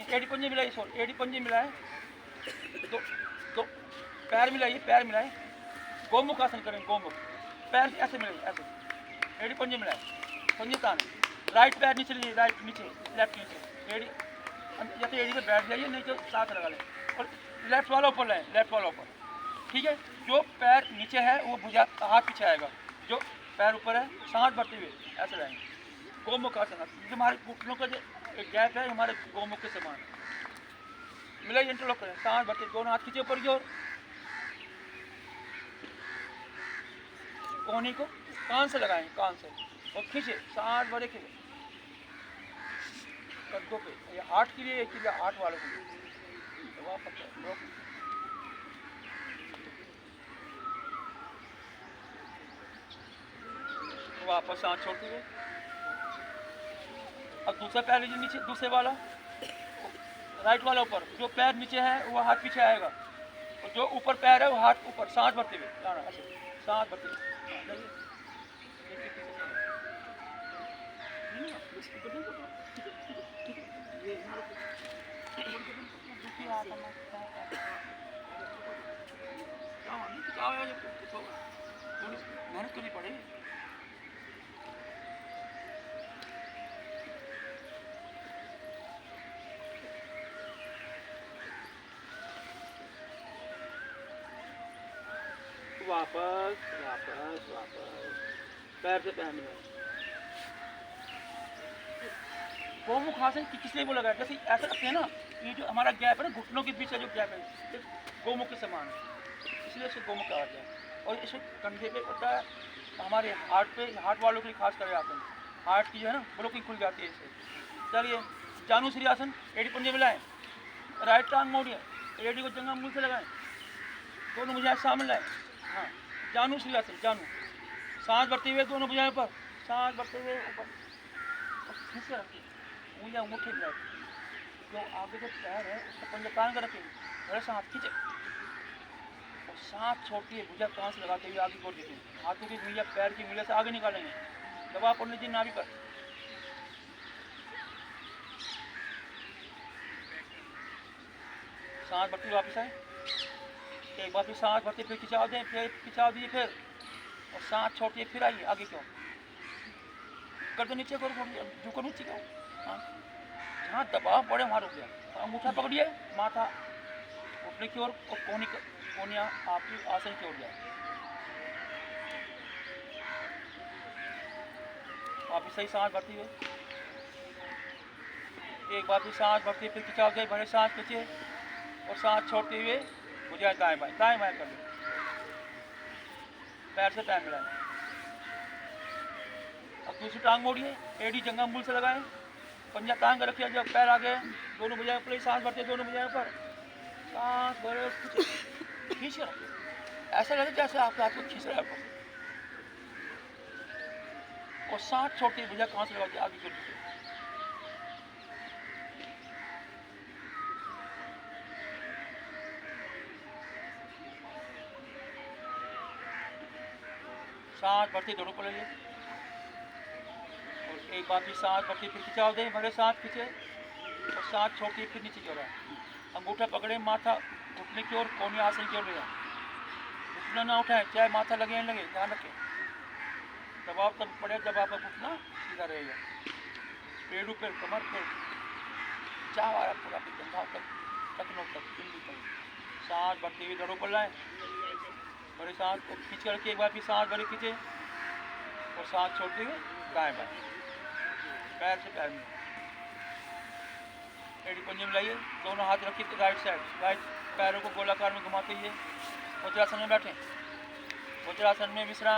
एड़ी पंजे मिलाइए, सॉरी एड़ी पंजे मिलाए, तो पैर मिलाइए, पैर मिलाए, गोमुख आसन करें, गोमुख, पैर ऐसे मिलाइए, ऐसे एड़ी पंजे मिलाए, पंजे ताने, राइट पैर नीचे लीजिए, राइट नीचे, लेफ्ट नीचे, एड़ी जैसे एड़ी पे बैठ जाइए, नहीं तो साथ लगा लें और लेफ्ट वाला ऊपर लाएं, लेफ्ट वाला ऊपर, ठीक है। जो पैर नीचे है वो भुजा हाथ पीछे आएगा, जो पैर ऊपर है सांस भरते हुए ऐसे लाएंगे, गोमुख आसन। जो हमारे घुटनों का जो गैप है हमारे गोमुख के समान, मिलाइए, इंटरलॉक करें, सांस भरते दोनों हाथ खींचे ऊपर की ओर, कोहनी को कान से लगाएं, कान से, और खींचे, सांस भरे खींचे कदों पे, ये हार्ट के लिए, एक हार्ट वालों के लिए, वापस सांस छोड़ते हुए। अब दूसरा पैर लीजिए नीचे, दूसरे वाला, राइट वाला ऊपर, जो पैर नीचे है वो हाथ पीछे आएगा, और जो ऊपर पैर है वो हाथ ऊपर, सांस भरते हुए जाना, ऐसे सांस भरते हुए। मेहनत करनी पड़ेगी। वापस वापस वापस, पैर से पैर मिलाएं। गोमुख आसन किस लिए बोला गया, जैसे ऐसा रखते हैं ना, ये जो हमारा गैप है ना, घुटनों के पीछे जो गैप है, गोमुख के समान है, इसलिए इसे गोमुख कहा गया है। और इसे कंधे पे होता है, हमारे हार्ट पे, हार्ट वालों के लिए खास कर जाते हैं, हार्ट की जो है ना ब्लॉकिंग खुल जाती है इससे। चलिए जानुश्री आसन, एड़ी पंजे मिलाएं, राइट टांग मोड़िए, एड़ी को जंघा मूल से लगाएं, दोनों भुजाएं सामने लाएं, हाँ जानुश्री आसन, जानु, सांस भरते हुए दोनों भुजाएं पर, सांस भरते हुए ऊपर, खींच रखिए, मुझे अंगूठे मिलाए, जो आगे जो पैर है उसका पंजा कान का रखिए, थोड़ा सा हाथ खींचे और सांस छोड़िए, भुजा कान से लगाते हुए आगे छोड़ दीजिए, हाथों की भुजा पैर की भुजा से आगे निकालेंगे, दबाव पड़ने दीजिए नाभि पर, सांस भरती वापस आए, एक बार फिर सांस भरते फिर खिंचाव दें, फिर खिंचाव दीजिए, फिर और सांस छोड़िए, फिर आइए आगे क्यों कर दो, नीचे करो, झुको नीचे क्यों, हाँ जहाँ दबाव पड़े वहाँ रुक गया, अंगूठा पकड़िए, माथा घुटने की ओर और कोनिया आपकी आसन की ओर जाए, वापिस सही सांस भरती हुए, एक बार फिर सांस भरती फिर खिंचाव दे, भरे सांस खींचे और सांस छोड़ते हुए भुजाएं दाएं बाएं कर लो, पैर से पैर मिलाएं। अब दूसरी टांग मोड़िए, एड़ी जंघा मूल से लगाएं, पंजा टांग रखिए, जब पैर आगे, दोनों भुजाएं ऊपर, सांस भरते दोनों भुजाएं ऊपर, सांस भरे खींच कर रखिए, ऐसा लगे जैसे आपके हाथ को खींच रहा है, और सांस छोड़ते भुजा कहाँ से लगा के आगे छोड़ दीजिए, सांस भरते दोनों को लेंगे और एक बार फिर सांस भरती फिर खिंचाव दें, भरे सांस खींचे और सांस छोड़ती फिर नीचे की ओर आए, अंगूठा पकड़े, माथा घुटने की ओर, कोनी आसन की ओर ले जाए, घुटना ना उठाएं, चाहे माथा लगे न लगे, ध्यान रखें, दबाव तब पड़े जब आपका घुटना सीधा रहेगा, पेड़ों पर, कमर पर, चाह आया पूरा जंघा तक, टखनों तक, बिंदु तक, सांस भरते हुए जड़ों पर लाएं, बड़े सांस को खींच कर रखिए, एक बार फिर सांस भरे खींचे और सांस छोड़ते हुए दाएं बाएं, पैर से पैर में, एड़ी पंजे मिलाइए, दोनों हाथ रखिए राइट साइड, राइट पैरों को गोलाकार में घुमाते हुए वज्रासन में बैठें, वज्रासन में विश्राम।